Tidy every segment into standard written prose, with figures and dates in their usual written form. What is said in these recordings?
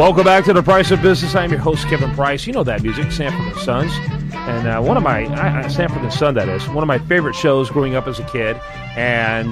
Welcome back to The Price of Business. I'm your host, Kevin Price. You know that music, Sanford and Sons. And one of my, Sanford and Son, that is, one of my favorite shows growing up as a kid. And,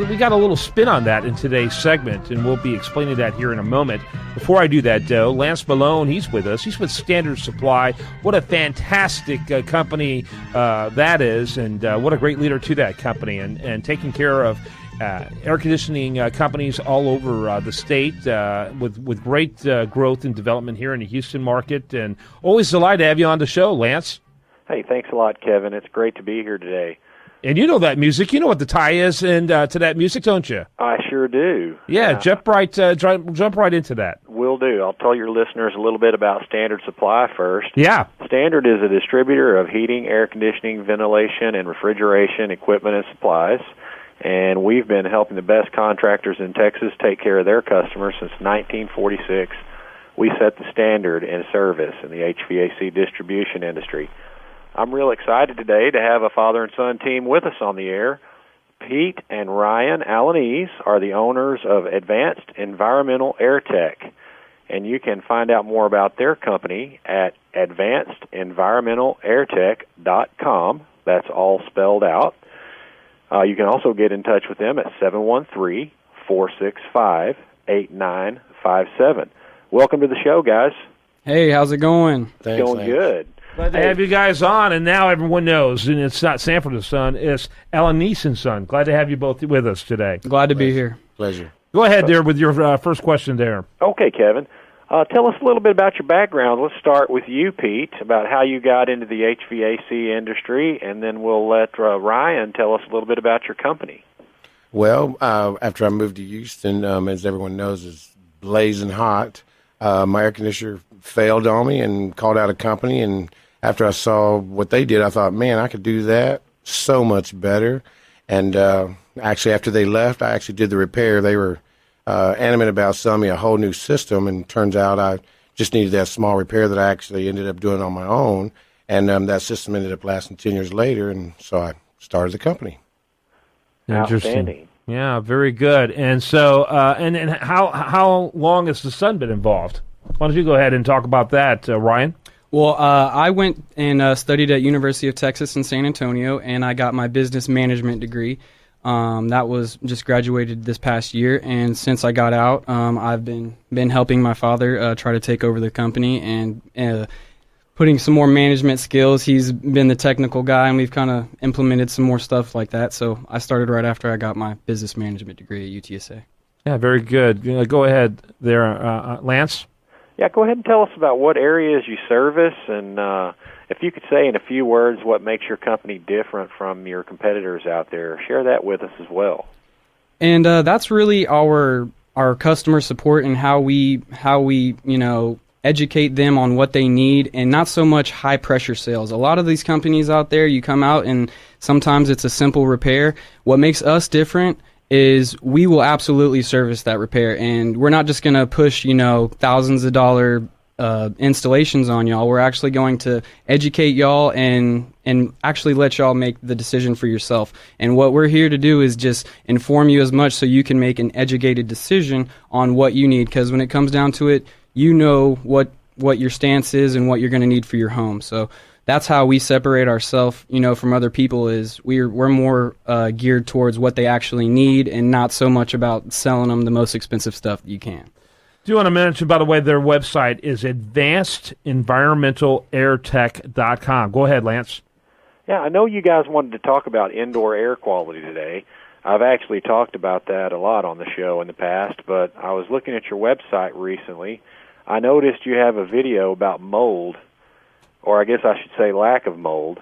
we got a little spin on that in today's segment, and we'll be explaining that here in a moment. Before I do that, though, Lance Malone, he's with us. He's with Standard Supply. What a fantastic company that is, and what a great leader to that company, and taking care of air conditioning companies all over the state with great growth and development here in the Houston market. And always a delight to have you on the show, Lance. Hey, thanks a lot, Kevin. It's great to be here today. And you know that music. You know what the tie is and to that music, don't you? I sure do. Yeah, jump right into that. Will do. I'll tell your listeners a little bit about Standard Supply first. Yeah. Standard is a distributor of heating, air conditioning, ventilation, and refrigeration equipment and supplies. And we've been helping the best contractors in Texas take care of their customers since 1946. We set the standard in service in the HVAC distribution industry. I'm real excited today to have a father and son team with us on the air. Pete and Ryan Alanis are the owners of Advanced Environmental Air Tech, and you can find out more about their company at advancedenvironmentalairtech.com. That's all spelled out. You can also get in touch with them at 713-465-8957. Welcome to the show, guys. Hey, how's it going? Thanks, going good. Glad to have you guys on, and now everyone knows, and it's not Sanford and Son, it's Alanis and Son. Glad to have you both with us today. Glad to be here. Pleasure. Go ahead there with your first question there. Okay, Kevin. Tell us a little bit about your background. Let's start with you, Pete, about how you got into the HVAC industry, and then we'll let Ryan tell us a little bit about your company. Well, after I moved to Houston, as everyone knows, it's blazing hot. My air conditioner failed on me and called out a company, and after I saw what they did, I thought, man, I could do that so much better. And actually, after they left, I actually did the repair. They were adamant about selling me a whole new system, and turns out I just needed that small repair that I actually ended up doing on my own, and that system ended up lasting 10 years later, and so I started the company. Outstanding. Yeah, very good. And so, and how long has the son been involved? Why don't you go ahead and talk about that, Ryan? Well, I went and studied at University of Texas in San Antonio, and I got my business management degree. That was just graduated this past year, and since I got out, I've been helping my father try to take over the company and putting some more management skills. He's been the technical guy, and we've kind of implemented some more stuff like that. So I started right after I got my business management degree at UTSA. Yeah, very good. Go ahead there, Lance. Yeah, go ahead and tell us about what areas you service, and if you could say in a few words what makes your company different from your competitors out there, share that with us as well. And that's really our customer support and how we educate them on what they need, and not so much high pressure sales. A lot of these companies out there, you come out and sometimes it's a simple repair. What makes us different is we will absolutely service that repair, and we're not just going to push, thousands of dollar installations on y'all. We're actually going to educate y'all and actually let y'all make the decision for yourself. And what we're here to do is just inform you as much so you can make an educated decision on what you need, because when it comes down to it, you know what your stance is and what you're going to need for your home. So that's how we separate ourselves, from other people, is we're more geared towards what they actually need and not so much about selling them the most expensive stuff that you can. Do you want to mention, by the way, their website is advancedenvironmentalairtech.com. Go ahead, Lance. Yeah, I know you guys wanted to talk about indoor air quality today. I've actually talked about that a lot on the show in the past, but I was looking at your website recently. I noticed you have a video about mold, or I guess I should say lack of mold.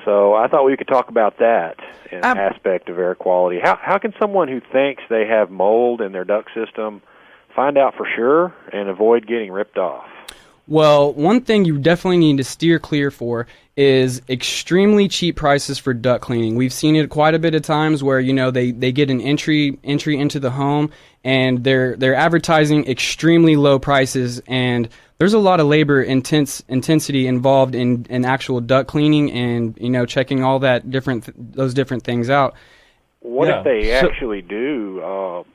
So I thought we could talk about that aspect of air quality. How can someone who thinks they have mold in their duct system find out for sure and avoid getting ripped off? Well, one thing you definitely need to steer clear for is extremely cheap prices for duct cleaning. We've seen it quite a bit of times where, they get an entry into the home and they're advertising extremely low prices, and there's a lot of labor intensity involved in actual duct cleaning and, checking all those different things out. What Yeah. if they So- actually do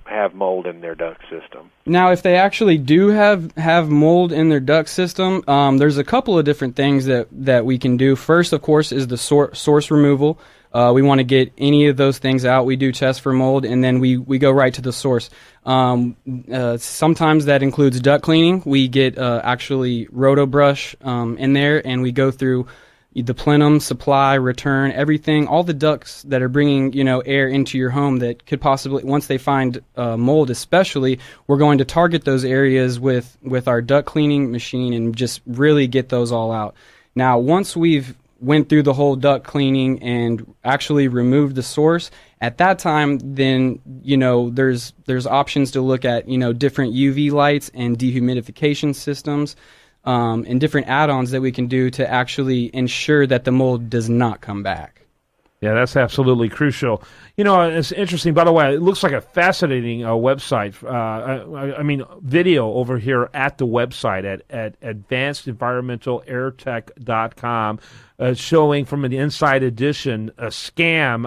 have mold in their duct system? Now, if they actually do have mold in their duct system, there's a couple of different things that we can do. First, of course, is the source removal. We want to get any of those things out. We do test for mold, and then we go right to the source. Sometimes that includes duct cleaning. We get actually roto-brush in there, and we go through the plenum, supply, return, everything, all the ducts that are bringing air into your home that could possibly, once they find mold especially, we're going to target those areas with our duct cleaning machine and just really get those all out. Now, once we've went through the whole duct cleaning and actually removed the source, at that time, then there's options to look at different UV lights and dehumidification systems. And different add-ons that we can do to actually ensure that the mold does not come back. Yeah, that's absolutely crucial. It's interesting. By the way, it looks like a fascinating website. Video over here at the website at advancedenvironmentalairtech.com, showing from an Inside Edition a scam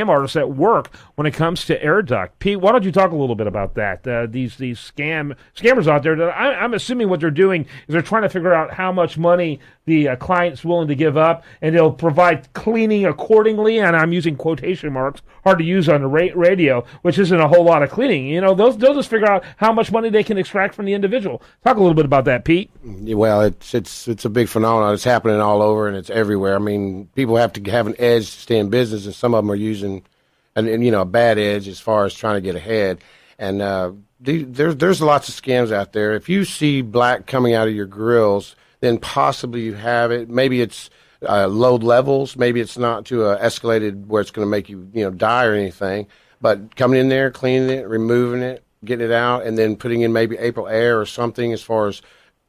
artists at work when it comes to air duct. Pete, why don't you talk a little bit about that? These scammers out there. I'm assuming what they're doing is they're trying to figure out how much money the client's willing to give up, and they'll provide cleaning accordingly. And I'm using quotation marks, hard to use on the radio, which isn't a whole lot of cleaning. They'll just figure out how much money they can extract from the individual. Talk a little bit about that, Pete. Well, it's a big phenomenon. It's happening all over, and it's everywhere. I mean, people have to have an edge to stay in business, and some of them are using a bad edge as far as trying to get ahead. And there's lots of scams out there. If you see black coming out of your grills, then possibly you have it. Maybe it's load levels. Maybe it's not to escalated where it's going to make you die or anything. But coming in there, cleaning it, removing it, getting it out, and then putting in maybe April air or something as far as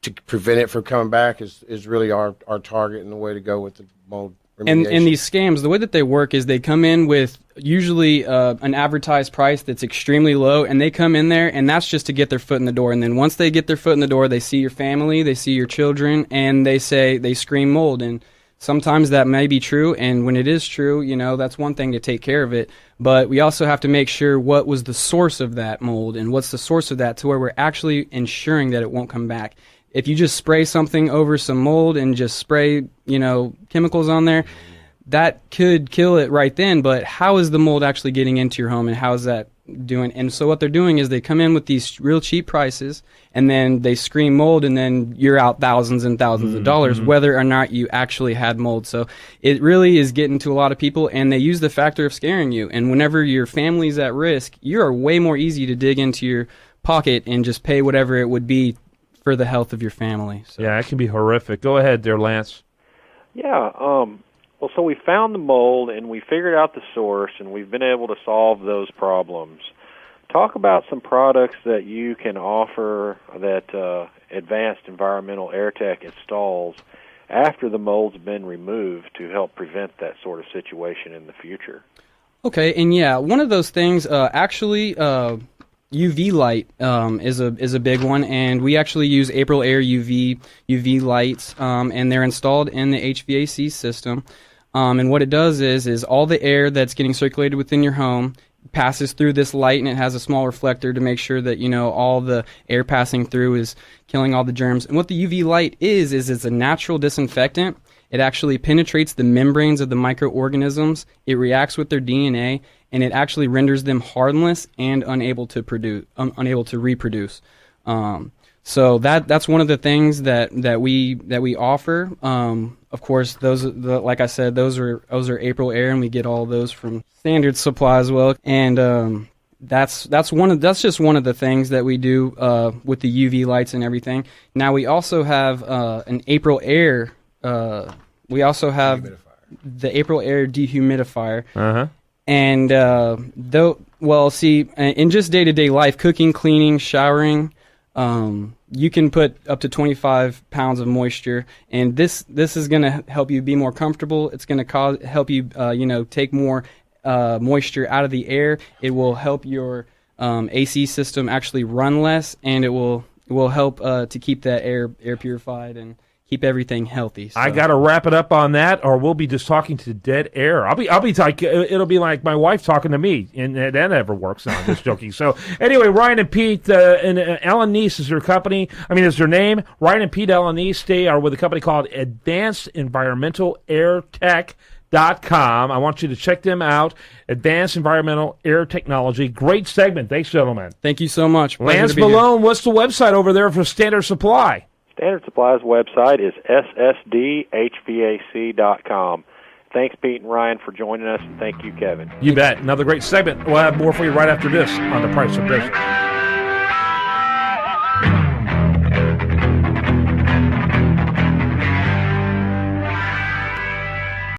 to prevent it from coming back is really our target and the way to go with the mold remediation. And these scams, the way that they work is they come in with usually an advertised price that's extremely low, and they come in there, and that's just to get their foot in the door. And then once they get their foot in the door, they see your family, they see your children, and they scream mold. And sometimes that may be true, and when it is true, that's one thing to take care of it. But we also have to make sure what was the source of that mold and what's the source of that to where we're actually ensuring that it won't come back. If you just spray something over some mold and just spray, chemicals on there, that could kill it right then. But how is the mold actually getting into your home, and how is that doing? And so what they're doing is they come in with these real cheap prices, and then they scream mold, and then you're out thousands and thousands of dollars, whether or not you actually had mold. So it really is getting to a lot of people, and they use the factor of scaring you. And whenever your family's at risk, you are way more easy to dig into your pocket and just pay whatever it would be for the health of your family. So. Yeah, it can be horrific. Go ahead there, Lance. Yeah. Well, so we found the mold, and we figured out the source, and we've been able to solve those problems. Talk about some products that you can offer that Advanced Environmental Air Tech installs after the mold's been removed to help prevent that sort of situation in the future. Okay, and yeah, one of those things UV light is a big one, and we actually use April Air UV lights, and they're installed in the HVAC system. And what it does is all the air that's getting circulated within your home passes through this light, and it has a small reflector to make sure that all the air passing through is killing all the germs. And what the UV light is it's a natural disinfectant. It actually penetrates the membranes of the microorganisms. It reacts with their DNA, and it actually renders them harmless and unable to reproduce. So that's one of the things that we offer. Of course, like I said, those are April Air, and we get all those from Standard Supply as well. And that's just one of the things that we do with the UV lights and everything. Now we also have an April Air. We also have the April Air dehumidifier. Uh-huh. And in just day-to-day life, cooking, cleaning, showering, you can put up to 25 pounds of moisture, and this is going to help you be more comfortable. It's going to help you take more moisture out of the air. It will help your AC system actually run less, and it will help to keep that air purified and keep everything healthy. So. I got to wrap it up on that, or we'll be just talking to dead air. I'll be like, it'll be like my wife talking to me, and that never works. No, I'm just joking. So anyway, Ryan and Pete, and Alanis is their company. Is their name. Ryan and Pete Alanis, they are with a company called Advanced Environmental Air Tech.com. I want you to check them out. Advanced Environmental Air Technology. Great segment. Thanks, gentlemen. Thank you so much. Pleasure Lance to be here. Malone, what's the website over there for Standard Supply? Standard Supply's website is ssdhvac.com. Thanks, Pete and Ryan, for joining us, and thank you, Kevin. You bet. Another great segment. We'll have more for you right after this on The Price of Business.